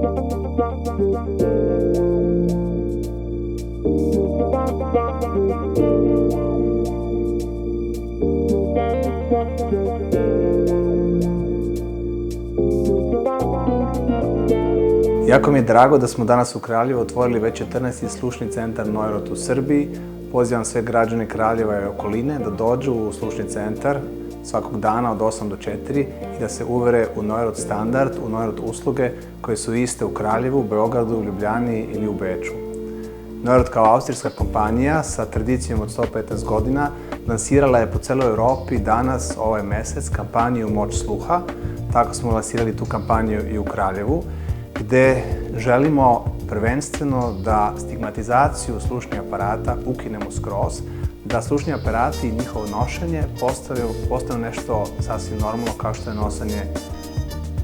Jako mi je drago da smo danas u Kraljevu otvorili već 14. slušni centar Neurot u Srbiji. Pozivam sve građane Kraljeva i okoline da dođu u slušni centar svakog dana od 8 do 4 i da se uvere u Neurot standard, u Neurot usluge koje su iste u Kraljevu, Beogradu, Ljubljani ili u Beču. Neurot kao austrijska kompanija sa tradicijom od 115 godina lansirala je po celoj Evropi danas, ovaj mesec, kampanju Moć sluha. Tako smo lansirali tu kampanju i u Kraljevu, gde želimo prvenstveno da stigmatizaciju slušnih aparata ukinemo skroz, da slušni aparati i njihovo nošenje postanu nešto sasvim normalno kao što je nosanje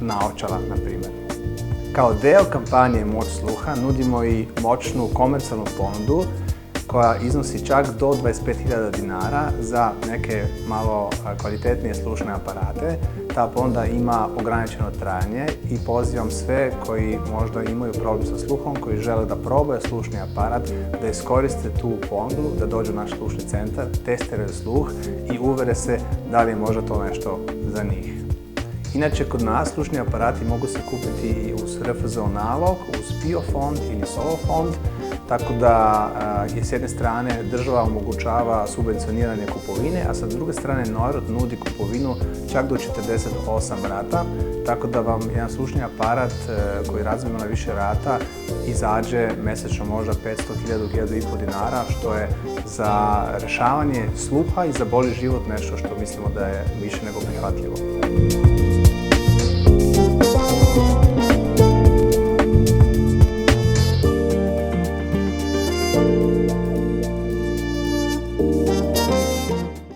naočala, na primjer. Kao deo kampanje Moć sluha nudimo i moćnu komercijalnu ponudu koja iznosi čak do 25.000 dinara za neke malo kvalitetnije slušne aparate. Ta ponuda ima ograničeno trajanje i pozivam sve koji možda imaju problem sa sluhom, koji žele da probaju slušni aparat, da iskoriste tu ponudu, da dođu u naš slušni centar, testiraju sluh i uvere se da li je možda to nešto za njih. Inače, kod nas slušni aparati mogu se kupiti i uz RFZO nalog, uz PIO fond ili SOLO fond, tako da je s jedne strane država omogućava subvencioniranje kupovine, a sa druge strane Neurot nudi kupovinu čak do 48 rata, tako da vam jedan slušni aparat koji razmijemo na više rata izađe mesečno možda 500.000-1.500 dinara, što je za rešavanje sluha i za bolji život nešto što mislimo da je više nego prihvatljivo.